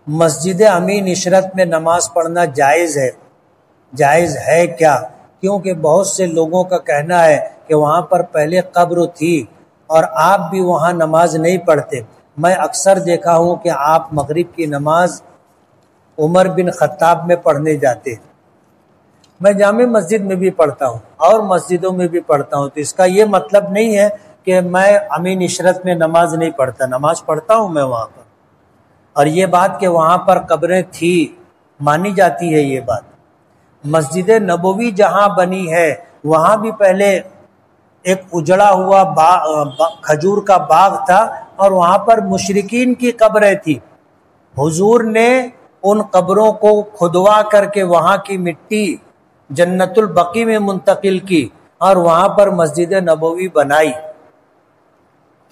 مسجد امین عشرت میں نماز پڑھنا جائز ہے؟ جائز ہے کیا؟ کیونکہ بہت سے لوگوں کا کہنا ہے کہ وہاں پر پہلے قبر تھی اور آپ بھی وہاں نماز نہیں پڑھتے۔ میں اکثر دیکھا ہوں کہ آپ مغرب کی نماز عمر بن خطاب میں پڑھنے جاتے۔ میں جامع مسجد میں بھی پڑھتا ہوں اور مسجدوں میں بھی پڑھتا ہوں، تو اس کا یہ مطلب نہیں ہے کہ میں امین عشرت میں نماز نہیں پڑھتا، نماز پڑھتا ہوں میں وہاں پر۔ اور یہ بات کہ وہاں پر قبریں تھی مانی جاتی ہے یہ بات۔ مسجد نبوی جہاں بنی ہے وہاں بھی پہلے ایک اجڑا ہوا کھجور کا باغ تھا اور وہاں پر مشرکین کی قبریں تھی۔ حضور نے ان قبروں کو کھدوا کر کے وہاں کی مٹی جنت البقیع میں منتقل کی اور وہاں پر مسجد نبوی بنائی۔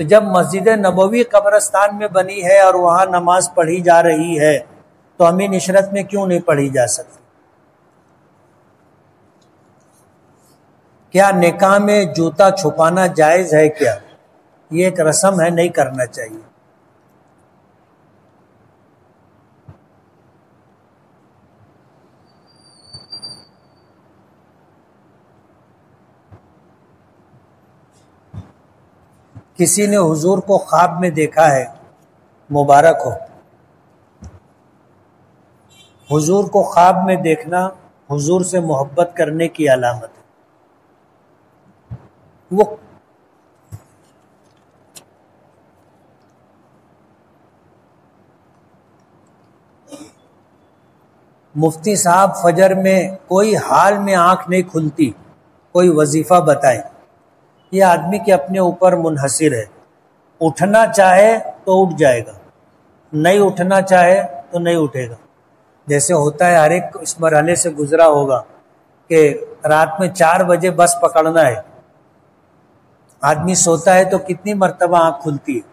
تو جب مسجد نبوی قبرستان میں بنی ہے اور وہاں نماز پڑھی جا رہی ہے تو امین عشرت میں کیوں نہیں پڑھی جا سکتی؟ کیا نکاح میں جوتا چھپانا جائز ہے کیا؟ یہ ایک رسم ہے، نہیں کرنا چاہیے۔ کسی نے حضور کو خواب میں دیکھا ہے، مبارک ہو۔ حضور کو خواب میں دیکھنا حضور سے محبت کرنے کی علامت ہے۔ وہ مفتی صاحب فجر میں کوئی حال میں آنکھ نہیں کھلتی، کوئی وظیفہ بتائیں۔ یہ آدمی کے اپنے اوپر منحصر ہے، اٹھنا چاہے تو اٹھ جائے گا، نہیں اٹھنا چاہے تو نہیں اٹھے گا۔ جیسے ہوتا ہے ہر ایک اس مرحلے سے گزرا ہوگا کہ رات میں 4 بجے بس پکڑنا ہے، آدمی سوتا ہے تو کتنی مرتبہ آنکھ کھلتی ہے،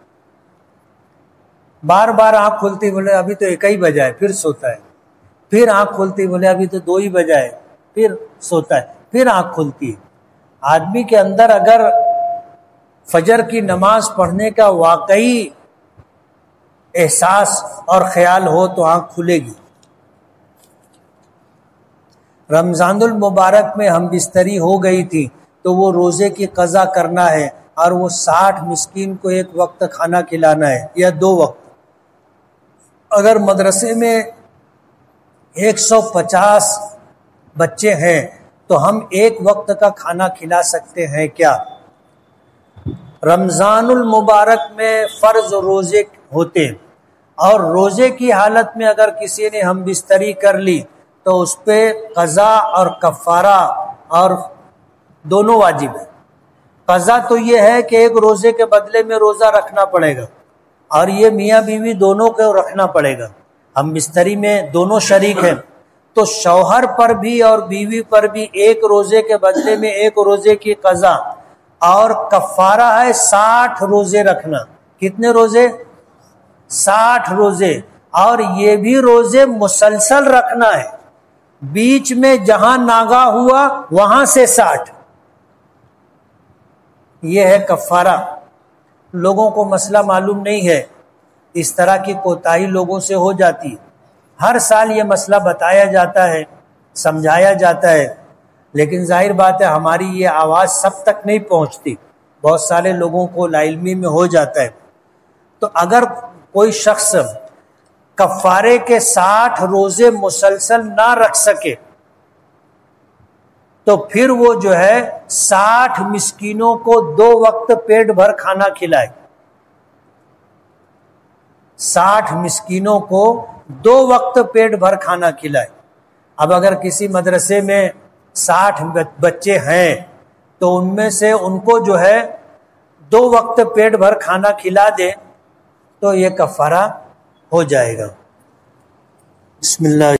بار بار آنکھ کھلتی، بولے ابھی تو 1 ہی بجا ہے، پھر سوتا ہے، پھر آنکھ کھلتی، بولے ابھی تو 2 ہی بجا ہے، پھر سوتا ہے، پھر آنکھ کھلتی ہے۔ آدمی کے اندر اگر فجر کی نماز پڑھنے کا واقعی احساس اور خیال ہو تو آنکھ کھلے گی۔ رمضان المبارک میں ہم بستری ہو گئی تھی تو وہ روزے کی قضا کرنا ہے اور وہ 60 مسکین کو 1 وقت کھانا کھلانا ہے یا 2 وقت۔ اگر مدرسے میں 150 بچے ہیں تو ہم 1 وقت کا کھانا کھلا سکتے ہیں کیا؟ رمضان المبارک میں فرض روزے ہوتے ہیں اور روزے کی حالت میں اگر کسی نے ہم بستری کر لی تو اس پہ قضا اور کفارہ اور دونوں واجب ہے۔ قضا تو یہ ہے کہ 1 روزے کے بدلے میں روزہ رکھنا پڑے گا اور یہ میاں بیوی دونوں کو رکھنا پڑے گا، ہم بستری میں دونوں شریک ہیں، تو شوہر پر بھی اور بیوی پر بھی 1 روزے کے بدلے میں 1 روزے کی قضا اور کفارہ ہے 60 روزے رکھنا۔ کتنے روزے؟ 60 روزے، اور یہ بھی روزے مسلسل رکھنا ہے، بیچ میں جہاں ناگا ہوا وہاں سے 60۔ یہ ہے کفارہ۔ لوگوں کو مسئلہ معلوم نہیں ہے، اس طرح کی کوتاہی لوگوں سے ہو جاتی ہے۔ ہر سال یہ مسئلہ بتایا جاتا ہے، سمجھایا جاتا ہے، لیکن ظاہر بات ہے ہماری یہ آواز سب تک نہیں پہنچتی، بہت سارے لوگوں کو لا علمی میں ہو جاتا ہے۔ تو اگر کوئی شخص کفارے کے 60 روزے مسلسل نہ رکھ سکے تو پھر وہ جو ہے 60 مسکینوں کو 2 وقت پیٹ بھر کھانا کھلائے۔ 60 مسکینوں کو 2 وقت پیٹ بھر کھانا کھلائے۔ اب اگر کسی مدرسے میں 60 بچے ہیں تو ان میں سے ان کو جو ہے 2 وقت پیٹ بھر کھانا کھلا دے تو یہ کفارہ ہو جائے گا۔ بسم اللہ۔